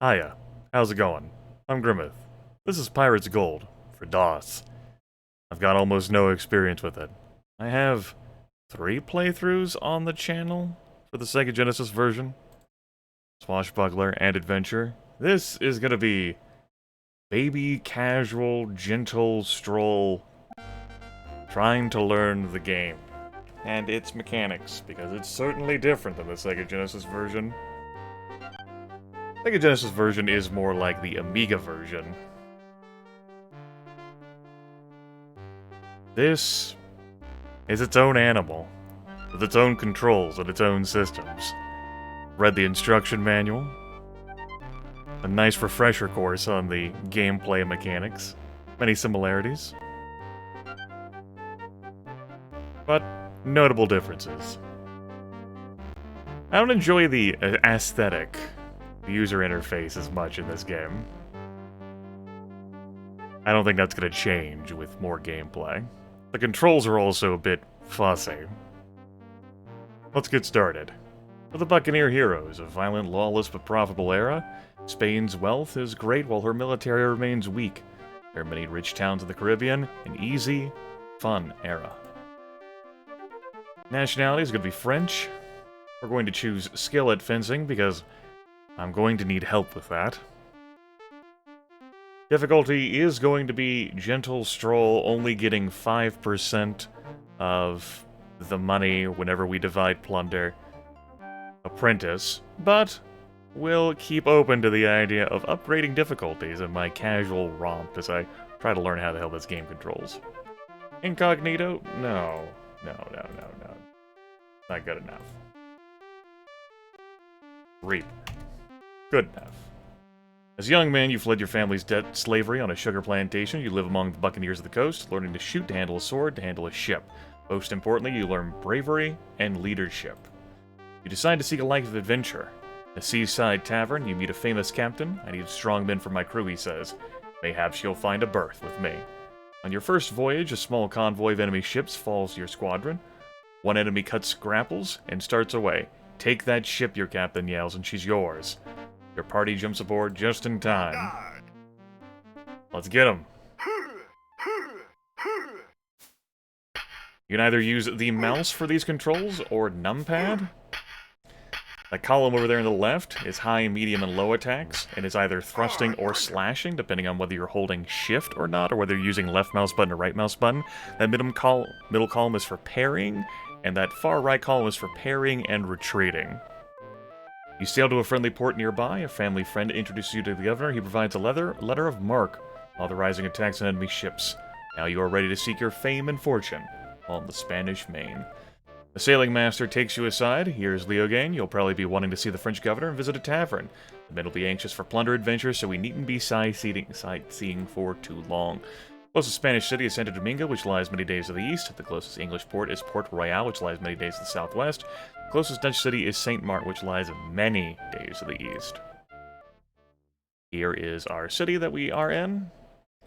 Hiya, how's it going? I'm Grimith. This is Pirate's Gold, for DOS. I've got almost no experience with it. I have 3 playthroughs on the channel for the Sega Genesis version. Swashbuckler and Adventure. This is gonna be baby, casual, gentle stroll, trying to learn the game. And its mechanics, because it's certainly different than the Sega Genesis version. Sega Genesis version is more like the Amiga version. This is its own animal, with its own controls and its own systems. Read the instruction manual. A nice refresher course on the gameplay mechanics. Many similarities. But notable differences. I don't enjoy the aesthetic, the user interface as much in this game. I don't think that's going to change with more gameplay. The controls are also a bit fussy. Let's get started. For the Buccaneer heroes, a violent, lawless, but profitable era, Spain's wealth is great while her military remains weak. There are many rich towns in the Caribbean, an easy, fun era. Nationality is going to be French. We're going to choose skill at fencing because I'm going to need help with that. Difficulty is going to be gentle stroll, only getting 5% of the money whenever we divide plunder. Apprentice, but we'll keep open to the idea of upgrading difficulties in my casual romp as I try to learn how the hell this game controls. Incognito? No. No. Not good enough. Reap. Good enough. As a young man, you fled your family's slavery on a sugar plantation. You live among the buccaneers of the coast, learning to shoot, to handle a sword, to handle a ship. Most importantly, you learn bravery and leadership. You decide to seek a life of adventure. In a seaside tavern, you meet a famous captain. I need strong men for my crew, he says. Mayhaps you'll find a berth with me. On your first voyage, a small convoy of enemy ships falls to your squadron. One enemy cuts grapples and starts away. Take that ship, your captain yells, and she's yours. Your party jumps aboard just in time. Let's get him. You can either use the mouse for these controls or numpad. The column over there on the left is high, medium, and low attacks, and is either thrusting or slashing, depending on whether you're holding shift or not, or whether you're using left mouse button or right mouse button. That middle column is for parrying, and that far right column is for parrying and retreating. You sail to a friendly port nearby. A family friend introduces you to the governor. He provides a letter of marque, authorizing attacks on enemy ships. Now you are ready to seek your fame and fortune on the Spanish Main. The sailing master takes you aside. Here's Leogain. You'll probably be wanting to see the French governor and visit a tavern. The men will be anxious for plunder adventure, so we needn't be sightseeing for too long. The closest Spanish city is Santo Domingo, which lies many days to the east. The closest English port is Port Royal, which lies many days to the southwest. The closest Dutch city is Saint Martin, which lies many days to the east. Here is our city that we are in.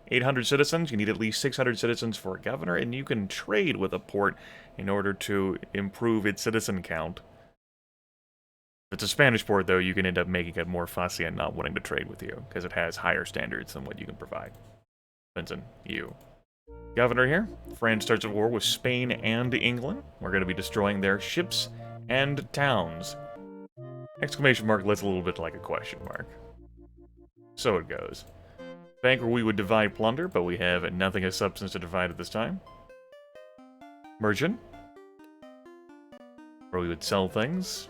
800 citizens. You need at least 600 citizens for a governor, and you can trade with a port in order to improve its citizen count. If it's a Spanish port, though, you can end up making it more fussy and not wanting to trade with you, because it has higher standards than what you can provide. Benson, you. Governor here. France starts at war with Spain and England. We're going to be destroying their ships and towns. Exclamation mark looks a little bit like a question mark. So it goes. Bank where we would divide plunder, but we have nothing of substance to divide at this time. Merchant. Where we would sell things.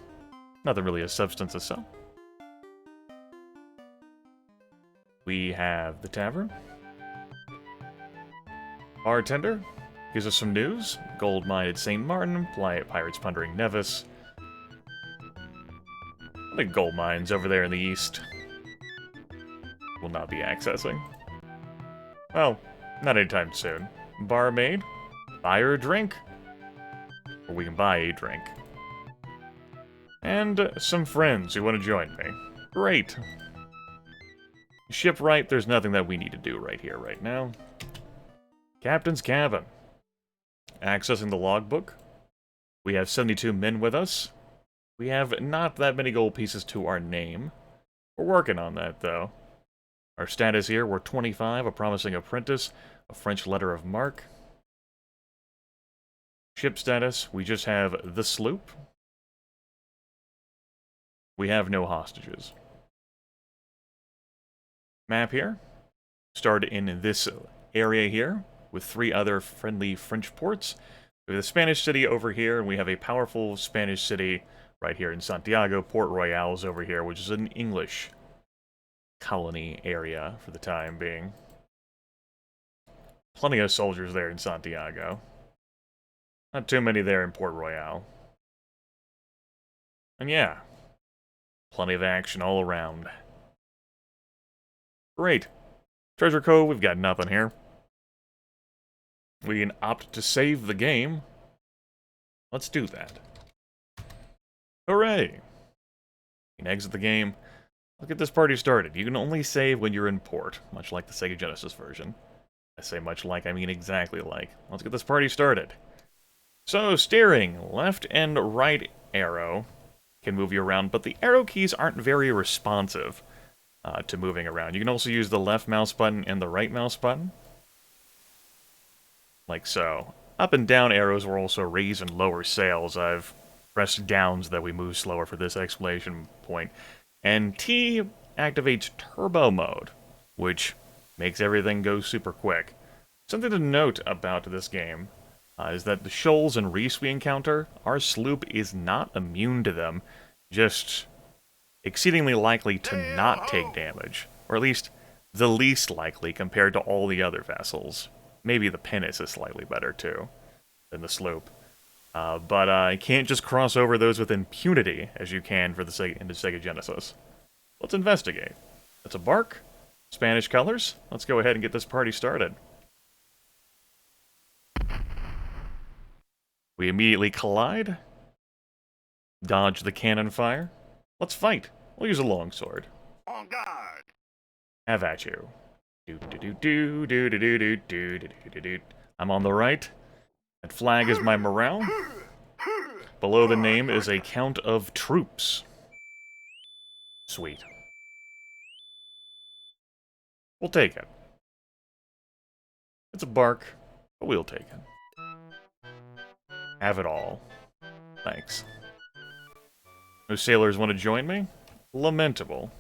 Nothing really of substance to sell. We have the tavern. Bartender gives us some news. Gold mine at St. Martin. Pirates plundering Nevis. I think gold mines over there in the east will not be accessing. Well, not anytime soon. Barmaid, buy her a drink. Or we can buy a drink. And some friends who want to join me. Great. Shipwright, there's nothing that we need to do right here, right now. Captain's cabin. Accessing the logbook. We have 72 men with us. We have not that many gold pieces to our name. We're working on that, though. Our status here, we're 25, a promising apprentice, a French letter of marque. Ship status, we just have the sloop. We have no hostages. Map here. Start in this area here, with 3 other friendly French ports. We have the Spanish city over here, and we have a powerful Spanish city right here in Santiago. Port Royal is over here, which is an English colony area for the time being. Plenty of soldiers there in Santiago. Not too many there in Port Royal. And yeah, plenty of action all around. Great. Treasure Cove, we've got nothing here. We can opt to save the game. Let's do that. Hooray! You can exit the game. Let's get this party started. You can only save when you're in port, much like the Sega Genesis version. I say much like, I mean exactly like. Let's get this party started. So, steering, left and right arrow can move you around, but the arrow keys aren't very responsive to moving around. You can also use the left mouse button and the right mouse button. Like so. Up and down arrows will also raise and lower sails. I've pressed down so that we move slower for this explanation point. And T activates turbo mode, which makes everything go super quick. Something to note about this game is that the shoals and reefs we encounter, our sloop is not immune to them, just exceedingly likely to not take damage. Or at least, the least likely compared to all the other vessels. Maybe the pinnace is slightly better, too, than the sloop. But you can't just cross over those with impunity, as you can for the Sega Genesis. Let's investigate. That's a bark. Spanish colors. Let's go ahead and get this party started. We immediately collide. Dodge the cannon fire. Let's fight. We'll use a longsword. On guard. Have at you. I'm on the right. That flag is my morale. Below the name is a count of troops. Sweet. We'll take it. It's a bark, but we'll take it. Have it all. Thanks. No sailors want to join me? Lamentable.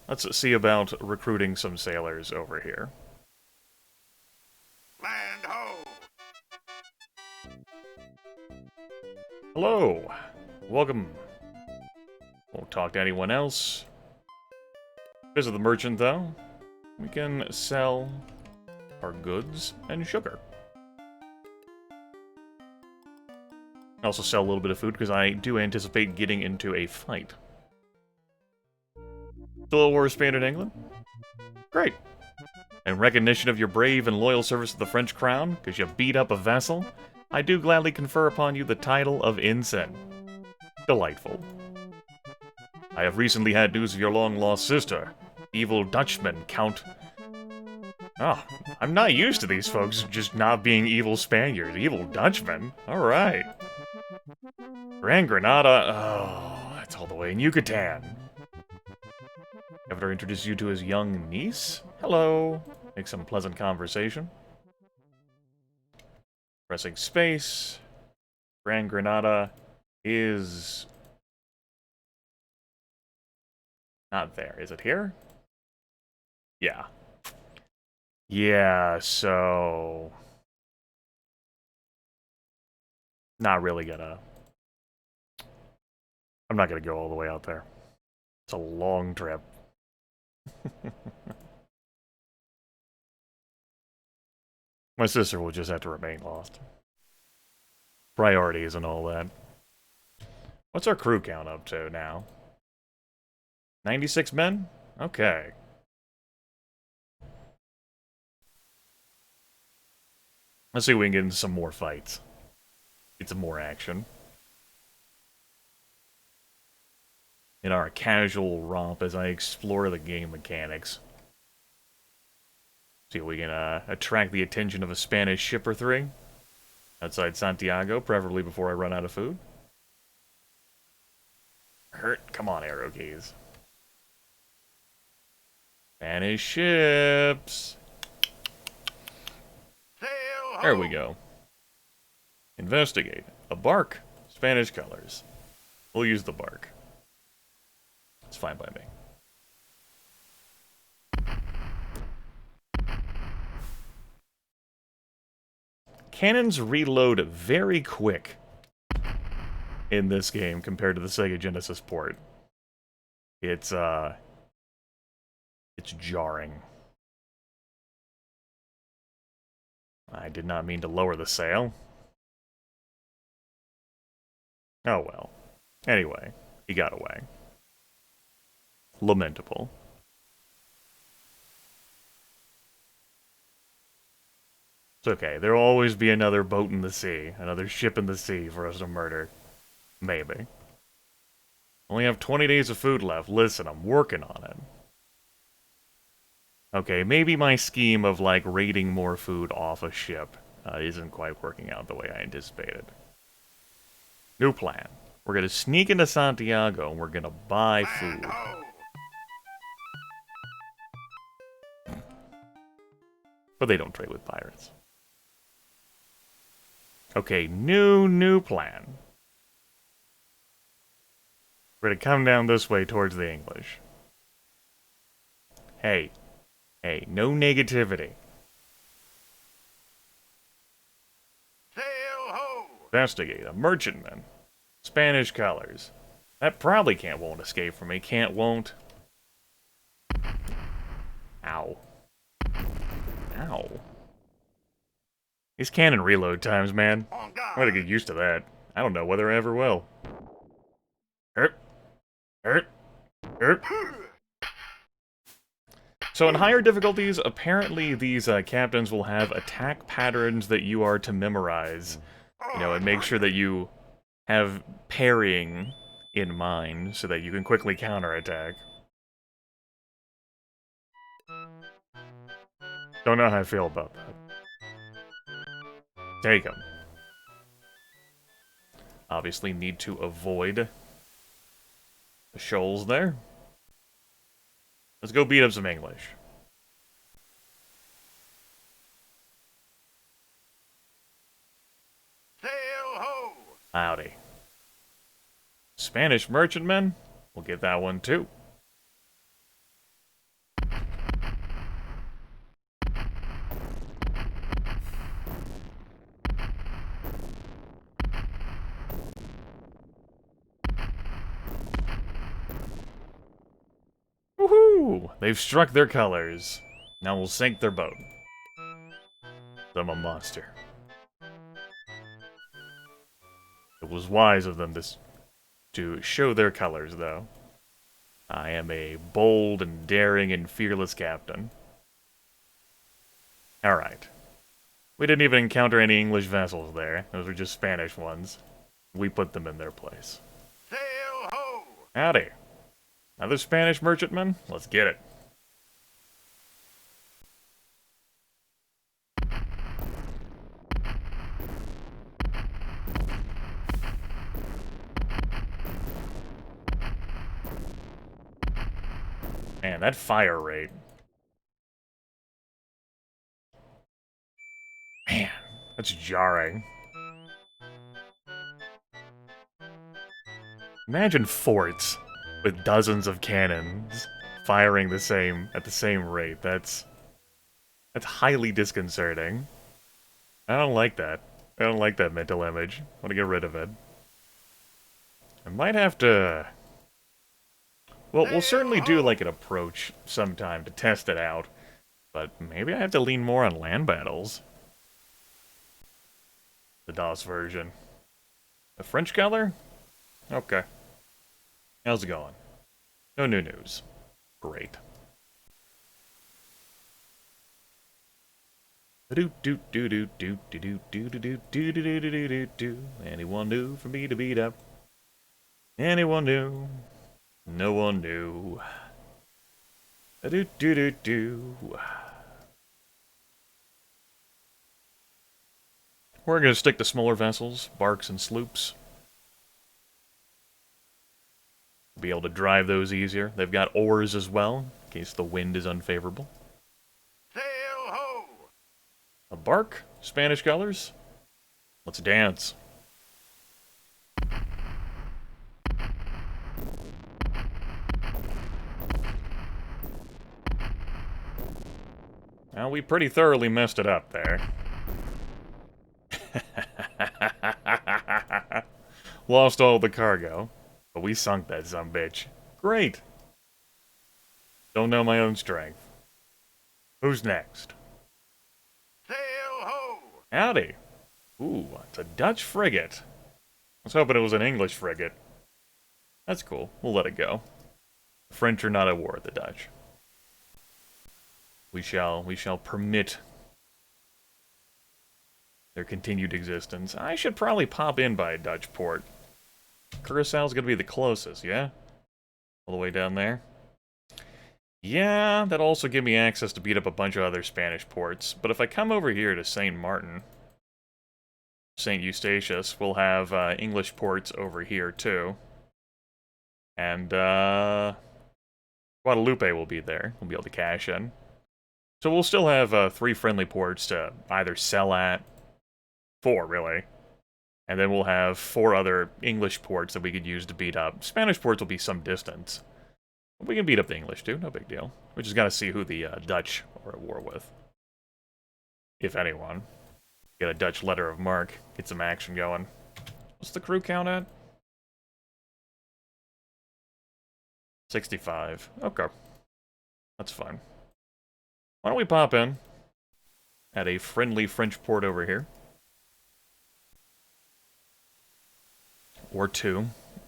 Let's see about recruiting some sailors over here. Land ho! Hello! Welcome. Won't talk to anyone else. Visit the merchant, though. We can sell our goods and sugar. Also sell a little bit of food, because I do anticipate getting into a fight. Still a war of Spain in England? Great. In recognition of your brave and loyal service to the French crown, because you beat up a vessel, I do gladly confer upon you the title of ensign. Delightful. I have recently had news of your long-lost sister, evil Dutchman, Count... Oh, I'm not used to these folks just not being evil Spaniards. Evil Dutchmen? Alright. Gran Granada... Oh, that's all the way in Yucatan. Governor introduces you to his young niece. Hello. Make some pleasant conversation. Pressing space. Gran Granada is... not there. Is it here? Yeah. Yeah, so... not really gonna... I'm not gonna go all the way out there. It's a long trip. My sister will just have to remain lost. Priorities and all that. What's our crew count up to now? 96 men? Okay. Let's see if we can get into some more fights. Get some more action. In our casual romp as I explore the game mechanics. See if we can attract the attention of a Spanish ship or three. Outside Santiago, preferably before I run out of food. Hurt. Come on, arrow keys. Spanish ships. Sail ho! There we go. Investigate. A bark. Spanish colors. We'll use the bark. It's fine by me. Cannons reload very quick in this game compared to the Sega Genesis port. It's jarring. I did not mean to lower the sail. Oh well. Anyway, he got away. Lamentable. It's okay. There'll always be another boat in the sea, another ship in the sea for us to murder. Maybe. Only have 20 days of food left. Listen, I'm working on it. Okay, maybe my scheme of, like, raiding more food off a ship isn't quite working out the way I anticipated. New plan. We're gonna sneak into Santiago and we're gonna buy food. Ho! But they don't trade with pirates. Okay, new plan. We're gonna come down this way towards the English. Hey, no negativity. Sail ho! Investigate. A merchantman. Spanish colors. That probably won't escape from me. Won't. Ow. Ow. These cannon reload times, man. On I'm guard! gonna get used to that. I don't know whether I ever will. Hurt. So in higher difficulties, apparently these captains will have attack patterns that you are to memorize. You know, and make sure that you have parrying in mind so that you can quickly counterattack. Don't know how I feel about that. Take him. Obviously need to avoid the shoals there. Let's go beat up some English. Sail ho! Howdy. Spanish merchantmen? We'll get that one too. Woohoo! They've struck their colors. Now we'll sink their boat. I'm a monster. It was wise of them to show their colors, though. I am a bold and daring and fearless captain. Alright. We didn't even encounter any English vessels there. Those were just Spanish ones. We put them in their place. Sail ho! Howdy. Another Spanish merchantman? Let's get it. Man, that fire rate. Man, that's jarring. Imagine forts with dozens of cannons firing at the same rate. That's highly disconcerting. I don't like that. I don't like that mental image. I want to get rid of it. I might have to... Well, we'll certainly do like an approach sometime to test it out. But maybe I have to lean more on land battles. The DOS version. A French color? Okay. How's it going? No new news. Great. Anyone new for me to beat up? Anyone new? No one knew. We're gonna stick to smaller vessels, barks and sloops. Be able to drive those easier. They've got oars as well, in case the wind is unfavorable. Sail ho! A bark, Spanish colors. Let's dance. Well, we pretty thoroughly messed it up there. Lost all the cargo, but we sunk that sumbitch. Great. Don't know my own strength. Who's next? Sail ho! Howdy. Ooh, it's a Dutch frigate. I was hoping it was an English frigate. That's cool. We'll let it go. The French are not at war with the Dutch. We shall permit their continued existence. I should probably pop in by a Dutch port. Curaçao's gonna be the closest, yeah? All the way down there? Yeah, that'll also give me access to beat up a bunch of other Spanish ports. But if I come over here to St. Martin, St. Eustatius, we'll have English ports over here too. And Guadalupe will be there. We'll be able to cash in. So we'll still have 3 friendly ports to either sell at. 4, really. And then we'll have 4 other English ports that we could use to beat up. Spanish ports will be some distance. We can beat up the English, too. No big deal. We just gotta see who the Dutch are at war with. If anyone. Get a Dutch letter of marque. Get some action going. What's the crew count at? 65. Okay. That's fine. Why don't we pop in at a friendly French port over here? Or 2.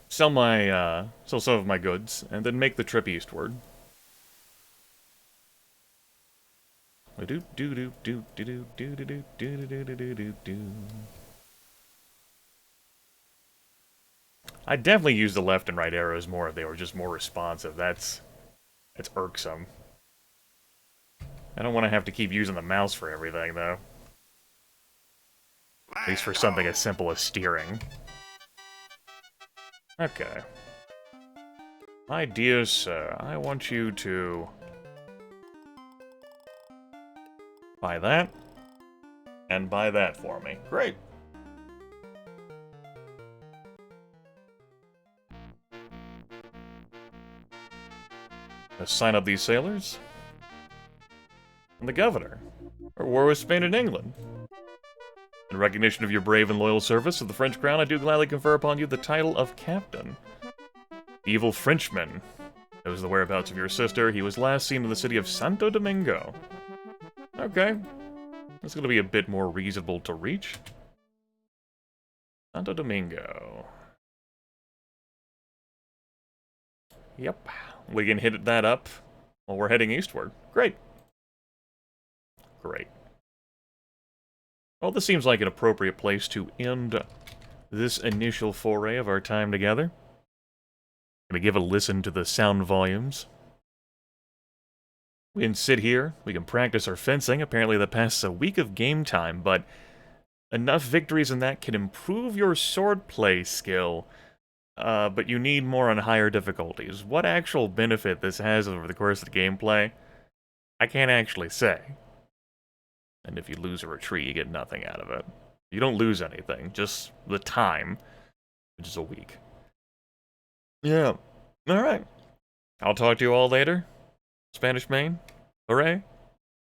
Sell some of my goods, and then make the trip eastward. I'd definitely use the left and right arrows more if they were just more responsive. That's irksome. I don't want to have to keep using the mouse for everything, though. At least for something as simple as steering. Okay. My dear sir, I want you to buy that, and buy that for me. Great. Let's sign up these sailors. And the governor. Or war with Spain and England. In recognition of your brave and loyal service to the French crown, I do gladly confer upon you the title of captain. The evil Frenchman knows the whereabouts of your sister. He was last seen in the city of Santo Domingo. Okay. That's going to be a bit more reasonable to reach. Santo Domingo. Yep. We can hit that up while we're heading eastward. Great. Great. Well, this seems like an appropriate place to end this initial foray of our time together. Gonna give a listen to the sound volumes. We can sit here, we can practice our fencing. Apparently that passes a week of game time, but enough victories in that can improve your swordplay skill. But you need more on higher difficulties. What actual benefit this has over the course of the gameplay, I can't actually say. And if you lose a retreat, you get nothing out of it. You don't lose anything, just the time, which is a week. Yeah. Alright. I'll talk to you all later. Spanish Main. Hooray.